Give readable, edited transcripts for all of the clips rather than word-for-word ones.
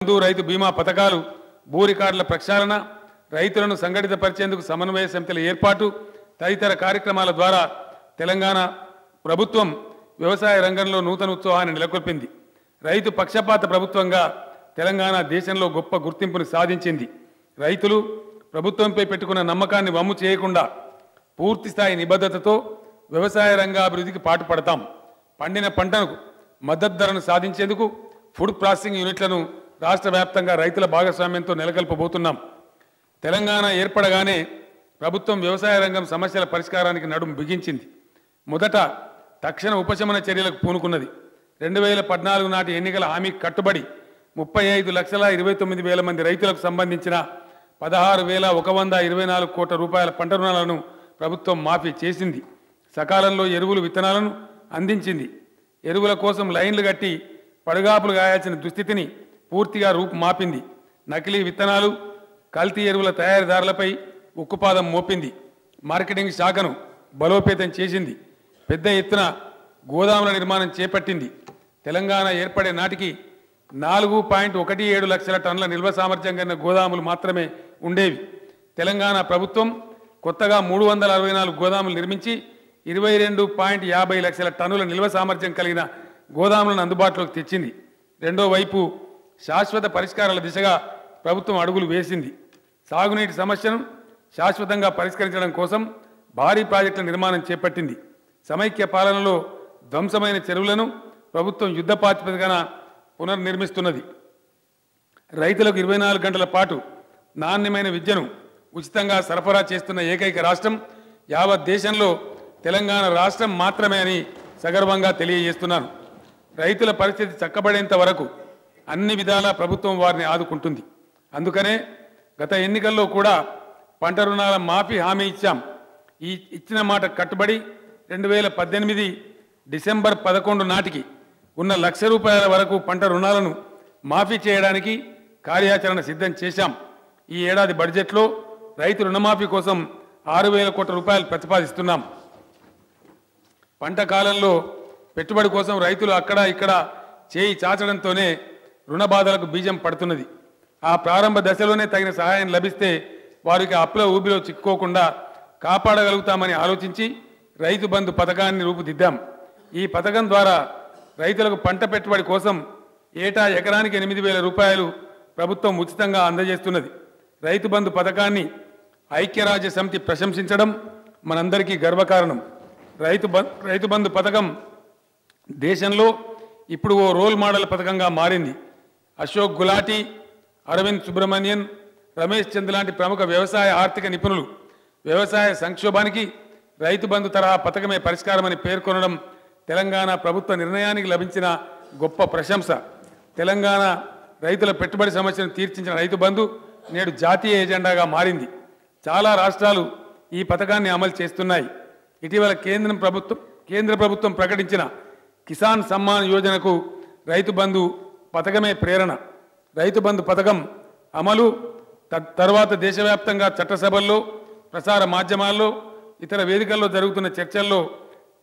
బంధు రైతు బీమా పథకాలు, భూ రికార్డుల ప్రక్షాళన, రైతులను సంఘటితపరిచేందుకు సమన్వయ సమితుల ఏర్పాటు తదితర కార్యక్రమాల ద్వారా తెలంగాణ ప్రభుత్వం వ్యవసాయ రంగంలో నూతన ఉత్సాహాన్ని నెలకొల్పింది. రైతు పక్షపాత ప్రభుత్వంగా తెలంగాణ దేశంలో గొప్ప గుర్తింపును సాధించింది. రైతులు ప్రభుత్వంపై పెట్టుకున్న నమ్మకాన్ని వమ్ము చేయకుండా పూర్తిస్థాయి నిబద్ధతతో వ్యవసాయ రంగ అభివృద్ధికి పాటుపడతాం. పండిన పంటకు మద్దతు ధరను సాధించేందుకు ఫుడ్ ప్రాసెసింగ్ యూనిట్లను రాష్ట్ర వ్యాప్తంగా రైతుల భాగస్వామ్యంతో నెలకొల్పబోతున్నాం. తెలంగాణ ఏర్పడగానే ప్రభుత్వం వ్యవసాయ రంగం సమస్యల పరిష్కారానికి నడుము బిగించింది. మొదట తక్షణ ఉపశమన చర్యలకు పూనుకున్నది. 2014 నాటి ఎన్నికల హామీకి కట్టుబడి 35,29,000 మంది రైతులకు సంబంధించిన 16,124 కోట్ల రూపాయల పంట రుణాలను ప్రభుత్వం మాఫీ చేసింది. సకాలంలో ఎరువులు, విత్తనాలను అందించింది. ఎరువుల కోసం లైన్లు కట్టి పడుగాపులు గాయాల్సిన దుస్థితిని పూర్తిగా రూపుమాపింది. నకిలీ విత్తనాలు, కల్తీ ఎరువుల తయారీదారులపై ఉక్కుపాదం మోపింది. మార్కెటింగ్ శాఖను బలోపేతం చేసింది. పెద్ద ఎత్తున గోదాముల నిర్మాణం చేపట్టింది. తెలంగాణ ఏర్పడే నాటికి 4.17 లక్షల టన్నుల నిల్వ సామర్థ్యం కలిగిన గోదాములు మాత్రమే ఉండేవి. తెలంగాణ ప్రభుత్వం కొత్తగా 364 గోదాములు నిర్మించి 22.50 లక్షల టన్నుల నిల్వ సామర్థ్యం కలిగిన గోదాములను అందుబాటులోకి తెచ్చింది. రెండో వైపు శాశ్వత పరిష్కారాల దిశగా ప్రభుత్వం అడుగులు వేసింది. సాగునీటి సమస్యను శాశ్వతంగా పరిష్కరించడం కోసం భారీ ప్రాజెక్టుల నిర్మాణం చేపట్టింది. సమైక్య పాలనలో ధ్వంసమైన చెరువులను ప్రభుత్వం యుద్ధ ప్రాతిపదికన పునర్నిర్మిస్తున్నది. రైతులకు 24 గంటల పాటు నాణ్యమైన విద్యను ఉచితంగా సరఫరా చేస్తున్న ఏకైక రాష్ట్రం యావత్ దేశంలో తెలంగాణ రాష్ట్రం మాత్రమే అని సగర్వంగా తెలియజేస్తున్నాను. రైతుల పరిస్థితి చక్కబడేంత వరకు అన్ని విధాలా ప్రభుత్వం వారిని ఆదుకుంటుంది. అందుకనే గత ఎన్నికల్లో కూడా పంట రుణాల మాఫీ హామీ ఇచ్చాం. ఈ ఇచ్చిన మాట కట్టుబడి 2018 డిసెంబర్ 11 నాటికి ఉన్న ₹1,00,000 వరకు పంట రుణాలను మాఫీ చేయడానికి కార్యాచరణ సిద్ధం చేశాం. ఈ ఏడాది బడ్జెట్లో రైతు రుణమాఫీ కోసం 6,000 కోట్ల రూపాయలు ప్రతిపాదిస్తున్నాం. పంట కాలంలో పెట్టుబడి కోసం రైతులు అక్కడ ఇక్కడ చేయి చాచడంతోనే రుణ బాధలకు బీజం పడుతున్నది. ఆ ప్రారంభ దశలోనే తగిన సహాయం లభిస్తే వారికి అప్పుల ఊబిలో చిక్కుకోకుండా కాపాడగలుగుతామని ఆలోచించి రైతు బంధు పథకాన్ని రూపుదిద్దాం. ఈ పథకం ద్వారా రైతులకు పంట పెట్టుబడి కోసం ఏటా ఎకరానికి 8,000 రూపాయలు ప్రభుత్వం ఉచితంగా అందజేస్తున్నది. రైతు బంధు పథకాన్ని ఐక్యరాజ్య సమితి ప్రశంసించడం మనందరికీ గర్వకారణం. రైతు బంధు పథకం దేశంలో ఇప్పుడు ఓ రోల్ మోడల్ పథకంగా మారింది. అశోక్ గులాటి, అరవింద్ సుబ్రహ్మణ్యన్, రమేష్ చంద్ లాంటి ప్రముఖ వ్యవసాయ ఆర్థిక నిపుణులు వ్యవసాయ సంక్షోభానికి రైతు బంధు తరహా పథకమే పరిష్కారమని పేర్కొనడం తెలంగాణ ప్రభుత్వ నిర్ణయానికి లభించిన గొప్ప ప్రశంస. తెలంగాణ రైతుల పెట్టుబడి సమస్యను తీర్చించిన రైతు బంధు నేడు జాతీయ ఎజెండాగా మారింది. చాలా రాష్ట్రాలు ఈ పథకాన్ని అమలు చేస్తున్నాయి. ఇటీవల కేంద్ర ప్రభుత్వం ప్రకటించిన కిసాన్ సమ్మాన్ యోజనకు రైతు బంధు పథకమే ప్రేరణ. రైతు బంధు పథకం అమలు తర్వాత దేశవ్యాప్తంగా చట్టసభల్లో, ప్రసార మాధ్యమాల్లో, ఇతర వేదికల్లో జరుగుతున్న చర్చల్లో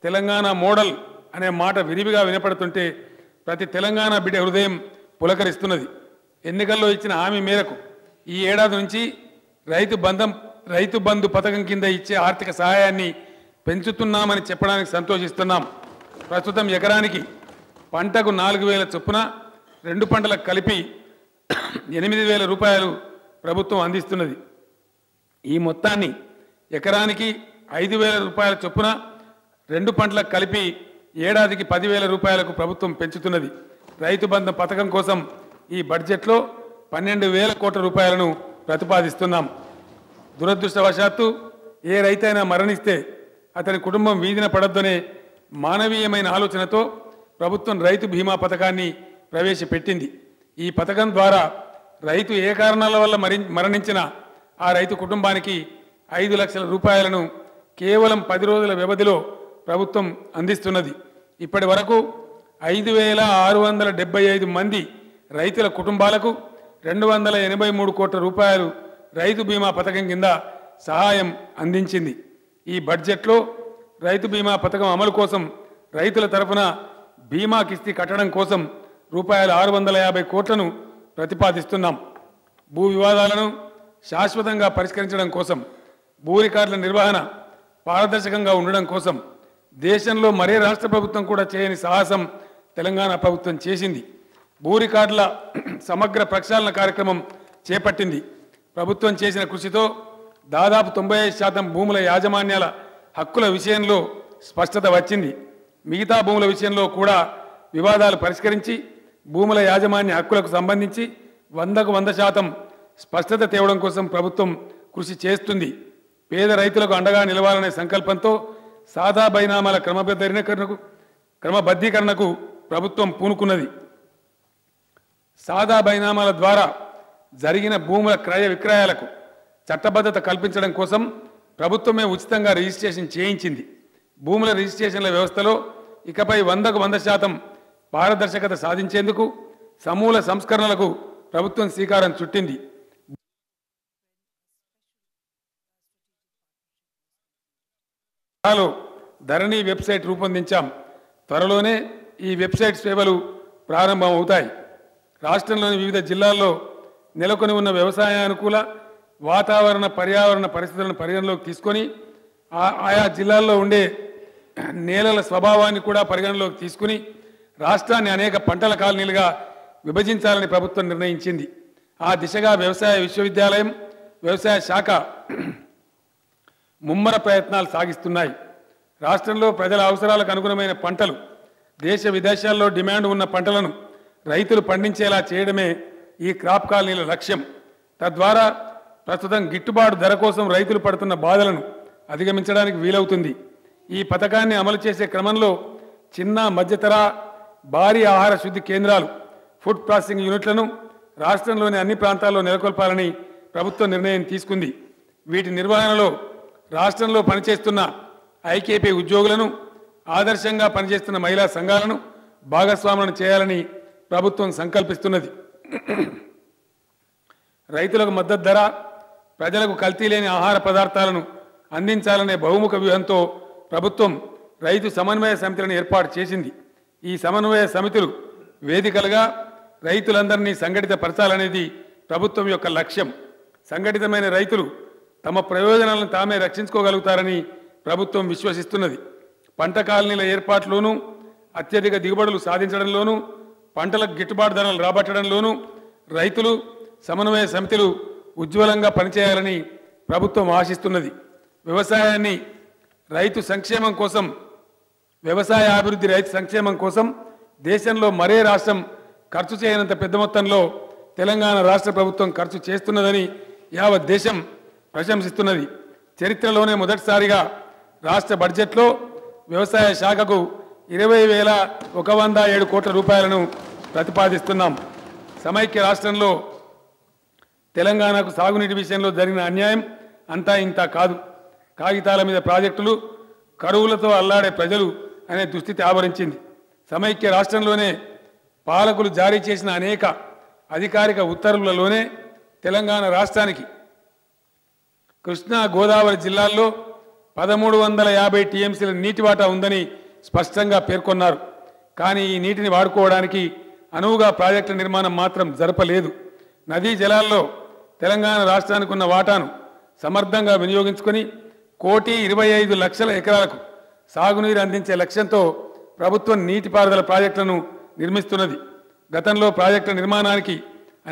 తెలంగాణ మోడల్ అనే మాట విరివిగా వినపడుతుంటే ప్రతి తెలంగాణ బిడ్డ హృదయం పులకరిస్తున్నది. ఎన్నికల్లో ఇచ్చిన హామీ మేరకు ఈ ఏడాది నుంచి రైతు బంధు పథకం కింద ఇచ్చే ఆర్థిక సహాయాన్ని పెంచుతున్నామని చెప్పడానికి సంతోషిస్తున్నాం. ప్రస్తుతం ఎకరానికి పంటకు 4,000 చొప్పున 2 పంటలకు కలిపి 8,000 రూపాయలు ప్రభుత్వం అందిస్తున్నది. ఈ మొత్తాన్ని ఎకరానికి 5,000 రూపాయల చొప్పున 2 పంటలకు కలిపి ఏడాదికి 10,000 రూపాయలకు ప్రభుత్వం పెంచుతున్నది. రైతు బంధు పథకం కోసం ఈ బడ్జెట్లో 12,000 కోట్ల రూపాయలను ప్రతిపాదిస్తున్నాం. దురదృష్టవశాత్తు ఏ రైతైనా మరణిస్తే అతని కుటుంబం వీధిన పడొద్దనే మానవీయమైన ఆలోచనతో ప్రభుత్వం రైతు బీమా పథకాన్ని ప్రవేశపెట్టింది. ఈ పథకం ద్వారా రైతు ఏ కారణాల వల్ల మరణించిన ఆ రైతు కుటుంబానికి 5 లక్షల రూపాయలను కేవలం 10 రోజుల వ్యవధిలో ప్రభుత్వం అందిస్తున్నది. ఇప్పటి వరకు 5,675 మంది రైతుల కుటుంబాలకు 283 కోట్ల రూపాయలు రైతు బీమా పథకం కింద సహాయం అందించింది. ఈ బడ్జెట్లో రైతు బీమా పథకం అమలు కోసం రైతుల తరఫున బీమా కిస్తీ కట్టడం కోసం రూపాయలు 650 కోట్లను ప్రతిపాదిస్తున్నాం. భూ వివాదాలను శాశ్వతంగా పరిష్కరించడం కోసం, భూ రికార్డుల నిర్వహణ పారదర్శకంగా ఉండడం కోసం దేశంలో మరే రాష్ట్ర ప్రభుత్వం కూడా చేయని సాహసం తెలంగాణ ప్రభుత్వం చేసింది. భూ రికార్డుల సమగ్ర ప్రక్షాళన కార్యక్రమం చేపట్టింది. ప్రభుత్వం చేసిన కృషితో దాదాపు 95% భూముల యాజమాన్యాల హక్కుల విషయంలో స్పష్టత వచ్చింది. మిగతా భూముల విషయంలో కూడా వివాదాలు పరిష్కరించి భూముల యాజమాన్య హక్కులకు సంబంధించి 100కు 100% స్పష్టత తేవడం కోసం ప్రభుత్వం కృషి చేస్తుంది. పేద రైతులకు అండగా నిలవాలనే సంకల్పంతో సాదా బైనామాల క్రమబద్ధీకరణకు ప్రభుత్వం పూనుకున్నది. సాదా బైనామాల ద్వారా జరిగిన భూముల క్రయ విక్రయాలకు చట్టబద్ధత కల్పించడం కోసం ప్రభుత్వమే ఉచితంగా రిజిస్ట్రేషన్ చేయించింది. భూముల రిజిస్ట్రేషన్ల వ్యవస్థలో ఇకపై 100కు 100% పారదర్శకత సాధించేందుకు సమూల సంస్కరణలకు ప్రభుత్వం శ్రీకారం చుట్టింది. ధరణి వెబ్సైట్ రూపొందించాం. త్వరలోనే ఈ వెబ్సైట్ సేవలు ప్రారంభమవుతాయి. రాష్ట్రంలోని వివిధ జిల్లాల్లో నెలకొని ఉన్న వ్యవసాయానుకూల వాతావరణ పర్యావరణ పరిస్థితులను పరిగణలోకి తీసుకొని ఆయా జిల్లాల్లో ఉండే నేలల స్వభావాన్ని కూడా పరిగణలోకి తీసుకుని రాష్ట్రాన్ని అనేక పంటల కాలనీలుగా విభజించాలని ప్రభుత్వం నిర్ణయించింది. ఆ దిశగా వ్యవసాయ విశ్వవిద్యాలయం, వ్యవసాయ శాఖ ముమ్మర ప్రయత్నాలు సాగిస్తున్నాయి. రాష్ట్రంలో ప్రజల అవసరాలకు అనుగుణమైన పంటలు, దేశ విదేశాల్లో డిమాండ్ ఉన్న పంటలను రైతులు పండించేలా చేయడమే ఈ క్రాప్ కాలనీల లక్ష్యం. తద్వారా ప్రస్తుతం గిట్టుబాటు ధర కోసం రైతులు పడుతున్న బాధలను అధిగమించడానికి వీలవుతుంది. ఈ పథకాన్ని అమలు చేసే క్రమంలో చిన్న, మధ్యతర, భారీ ఆహార శుద్ధి కేంద్రాలు, ఫుడ్ ప్రాసెసింగ్ యూనిట్లను రాష్ట్రంలోని అన్ని ప్రాంతాల్లో నెలకొల్పాలని ప్రభుత్వం నిర్ణయం తీసుకుంది. వీటి నిర్వహణలో రాష్ట్రంలో పనిచేస్తున్న ఐకేపీ ఉద్యోగులను, ఆదర్శంగా పనిచేస్తున్న మహిళా సంఘాలను భాగస్వాములను చేయాలని ప్రభుత్వం సంకల్పిస్తున్నది. రైతులకు మద్దతు ధర, ప్రజలకు కల్తీ లేని ఆహార పదార్థాలను అందించాలనే బహుముఖ వ్యూహంతో ప్రభుత్వం రైతు సమన్వయ సమితులను ఏర్పాటు చేసింది. ఈ సమన్వయ సమితులు వేదికలుగా రైతులందరినీ సంఘటితపరచాలనేది ప్రభుత్వం యొక్క లక్ష్యం. సంఘటితమైన రైతులు తమ ప్రయోజనాలను తామే రక్షించుకోగలుగుతారని ప్రభుత్వం విశ్వసిస్తున్నది. పంట కాలనీల ఏర్పాటులోనూ, అత్యధిక దిగుబడులు సాధించడంలోనూ, పంటలకు గిట్టుబాటు ధరలు రాబట్టడంలోనూ రైతులు, సమన్వయ సమితులు ఉజ్వలంగా పనిచేయాలని ప్రభుత్వం ఆశిస్తున్నది. వ్యవసాయాన్ని రైతు సంక్షేమం కోసం, వ్యవసాయ అభివృద్ధి రైతు సంక్షేమం కోసం దేశంలో మరే రాష్ట్రం ఖర్చు చేయనంత పెద్ద మొత్తంలో తెలంగాణ రాష్ట్ర ప్రభుత్వం ఖర్చు చేస్తున్నదని యావత్ దేశం ప్రశంసిస్తున్నది. చరిత్రలోనే మొదటిసారిగా రాష్ట్ర బడ్జెట్లో వ్యవసాయ శాఖకు 20,107 కోట్ల రూపాయలను ప్రతిపాదిస్తున్నాం. సమైక్య రాష్ట్రంలో తెలంగాణకు సాగునీటి విషయంలో జరిగిన అన్యాయం అంతా ఇంత కాదు. కాగితాల మీద ప్రాజెక్టులు, కరువులతో అల్లాడే ప్రజలు అనే దుస్థితి ఆవరించింది. సమైక్య రాష్ట్రంలోనే పాలకులు జారీ చేసిన అనేక అధికారిక ఉత్తర్వులలోనే తెలంగాణ రాష్ట్రానికి కృష్ణా, గోదావరి జిల్లాల్లో 1350 టీఎంసీల నీటి వాటా ఉందని స్పష్టంగా పేర్కొన్నారు. కానీ ఈ నీటిని వాడుకోవడానికి అనువుగా ప్రాజెక్టుల నిర్మాణం మాత్రం జరపలేదు. నదీ జలాల్లో తెలంగాణ రాష్ట్రానికి ఉన్న వాటాను సమర్థంగా వినియోగించుకొని 1,25,00,000 ఎకరాలకు సాగునీరు అందించే లక్ష్యంతో ప్రభుత్వం నీటిపారుదల ప్రాజెక్టులను నిర్మిస్తున్నది. గతంలో ప్రాజెక్టుల నిర్మాణానికి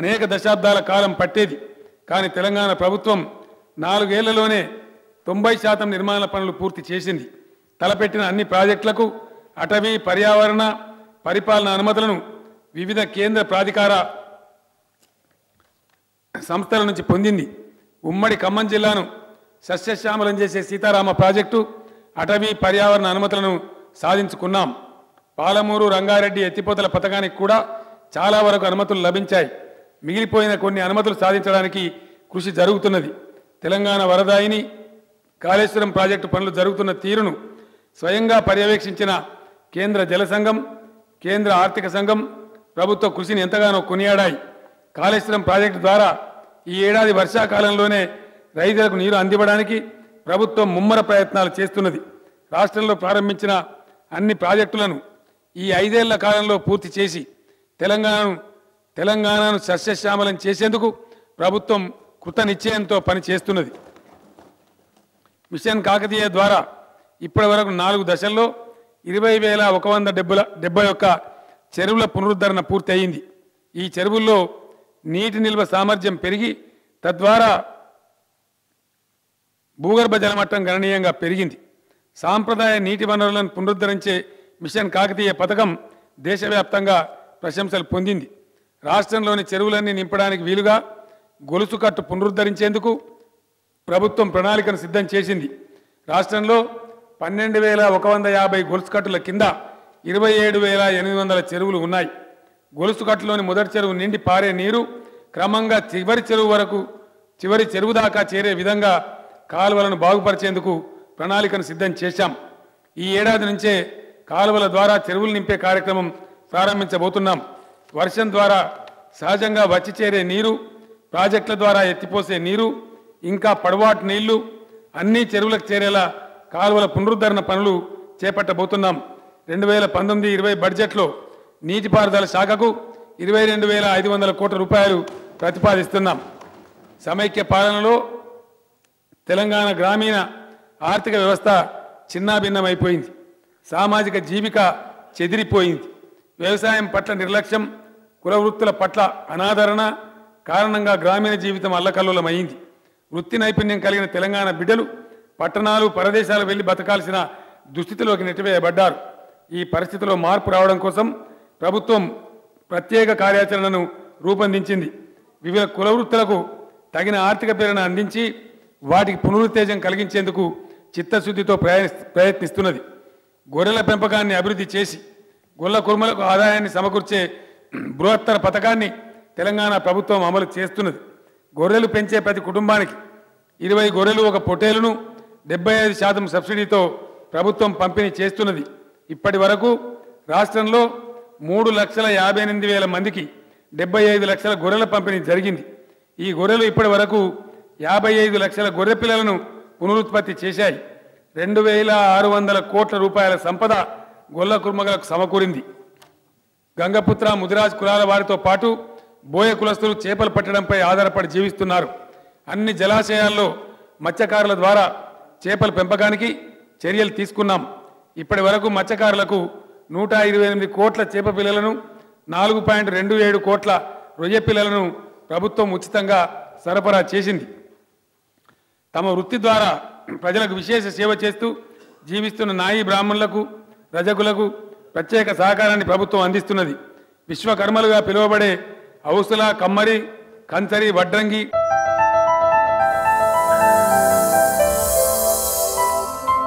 అనేక దశాబ్దాల కాలం పట్టేది. కానీ తెలంగాణ ప్రభుత్వం 4 ఏళ్లలోనే 90% నిర్మాణ పనులు పూర్తి చేసింది. తలపెట్టిన అన్ని ప్రాజెక్టులకు అటవీ, పర్యావరణ, పరిపాలన అనుమతులను వివిధ కేంద్ర ప్రాధికార సంస్థల నుంచి పొందింది. ఉమ్మడి ఖమ్మం జిల్లాను సస్యశ్యామలం చేసే సీతారామ ప్రాజెక్టు, అటవీ, పర్యావరణ అనుమతులను సాధించుకున్నాం. పాలమూరు, రంగారెడ్డి ఎత్తిపోతల పథకానికి కూడా చాలా వరకు అనుమతులు లభించాయి. మిగిలిపోయిన కొన్ని అనుమతులు సాధించడానికి కృషి జరుగుతున్నది. తెలంగాణ వరదాయిని, కాళేశ్వరం ప్రాజెక్టు పనులు జరుగుతున్న తీరును స్వయంగా పర్యవేక్షించిన కేంద్ర జల సంఘం, కేంద్ర ఆర్థిక సంఘం ప్రభుత్వ కృషిని ఎంతగానో కొనియాడాయి. కాళేశ్వరం ప్రాజెక్టు ద్వారా ఈ ఏడాది వర్షాకాలంలోనే రైతులకు నీరు అందివ్వడానికి ప్రభుత్వం ముమ్మర ప్రయత్నాలు చేస్తున్నది. రాష్ట్రంలో ప్రారంభించిన అన్ని ప్రాజెక్టులను ఈ 5 ఏళ్ల కాలంలో పూర్తి చేసి తెలంగాణను సస్యశ్యామలం చేసేందుకు ప్రభుత్వం కృతనిశ్చయంతో పనిచేస్తున్నది. మిషన్ కాకతీయ ద్వారా ఇప్పటివరకు 4 దశల్లో 20,171 చెరువుల పునరుద్ధరణ పూర్తి అయింది. ఈ చెరువుల్లో నీటి నిల్వ సామర్థ్యం పెరిగి తద్వారా భూగర్భ జలమట్టం గణనీయంగా పెరిగింది. సాంప్రదాయ నీటి వనరులను పునరుద్ధరించే మిషన్ కాకతీయ పథకం దేశవ్యాప్తంగా ప్రశంసలు పొందింది. రాష్ట్రంలోని చెరువులన్నీ నింపడానికి వీలుగా గొలుసుకట్టు పునరుద్ధరించేందుకు ప్రభుత్వం ప్రణాళికను సిద్ధం చేసింది. రాష్ట్రంలో 12,150 గొలుసుకట్టుల కింద 27,800 చెరువులు ఉన్నాయి. గొలుసుకట్టులోని మొదటి చెరువు నిండి పారే నీరు క్రమంగా చివరి చెరువు దాకా చేరే విధంగా కాలువలను బాగుపరిచేందుకు ప్రణాళికను సిద్ధం చేశాం. ఈ ఏడాది నుంచే కాలువల ద్వారా చెరువులు నింపే కార్యక్రమం ప్రారంభించబోతున్నాం. వర్షం ద్వారా సహజంగా వచ్చి చేరే నీరు, ప్రాజెక్టుల ద్వారా ఎత్తిపోసే నీరు, ఇంకా పడవాటు నీళ్లు అన్ని చెరువులకు చేరేలా కాలువల పునరుద్ధరణ పనులు చేపట్టబోతున్నాం. 2019-20 బడ్జెట్లో నీటిపారుదల శాఖకు 22,500 కోట్ల రూపాయలు ప్రతిపాదిస్తున్నాం. సమైక్య పాలనలో తెలంగాణ గ్రామీణ ఆర్థిక వ్యవస్థ చిన్నాభిన్నమైపోయింది. సామాజిక జీవిక చెదిరిపోయింది. వ్యవసాయం పట్ల నిర్లక్ష్యం, కుల వృత్తుల పట్ల అనాదరణ కారణంగా గ్రామీణ జీవితం అల్లకల్లోలమైంది. వృత్తి నైపుణ్యం కలిగిన తెలంగాణ బిడ్డలు పట్టణాలు, పరదేశాలు వెళ్లి బతకాల్సిన దుస్థితిలోకి నెట్టివేయబడ్డారు. ఈ పరిస్థితిలో మార్పు రావడం కోసం ప్రభుత్వం ప్రత్యేక కార్యాచరణను రూపొందించింది. వివిధ కుల వృత్తులకు తగిన ఆర్థిక ప్రేరణ అందించి వాటికి పునరుత్తేజం కలిగించేందుకు చిత్తశుద్ధితో ప్రయత్నిస్తున్నది. గొర్రెల పెంపకాన్ని అభివృద్ధి చేసి గొల్ల కుర్మలకు ఆదాయాన్ని సమకూర్చే బృహత్తర పథకాన్ని తెలంగాణ ప్రభుత్వం అమలు చేస్తున్నది. గొర్రెలు పెంచే ప్రతి కుటుంబానికి 20 గొర్రెలు, 1 పొట్టేలును 75% సబ్సిడీతో ప్రభుత్వం పంపిణీ చేస్తున్నది. ఇప్పటి వరకు రాష్ట్రంలో 3,58,000 మందికి 75 లక్షల గొర్రెల పంపిణీ జరిగింది. ఈ గొర్రెలు ఇప్పటి వరకు 55 లక్షల గొర్రె పిల్లలను పునరుత్పత్తి చేశాయి. 2,600 కోట్ల రూపాయల సంపద గొల్ల కుర్మలకు సమకూరింది. గంగపుత్ర, ముదిరాజ్ కులాల వారితో పాటు బోయ కులస్తులు చేపలు పట్టడంపై ఆధారపడి జీవిస్తున్నారు. అన్ని జలాశయాల్లో మత్స్యకారుల ద్వారా చేపల పెంపకానికి చర్యలు తీసుకున్నాం. ఇప్పటి వరకు మత్స్యకారులకు 128 కోట్ల చేప పిల్లలను, 4.27 కోట్ల రొయ్య పిల్లలను ప్రభుత్వం ఉచితంగా సరఫరా చేసింది. తమ వృత్తి ద్వారా ప్రజలకు విశేష సేవ చేస్తూ జీవిస్తున్న నాయి బ్రాహ్మణులకు, రజకులకు ప్రత్యేక సహకారాన్ని ప్రభుత్వం అందిస్తున్నది. విశ్వకర్మలుగా పిలువబడే ఔసుల, కమ్మరి, కంచరి, వడ్రంగి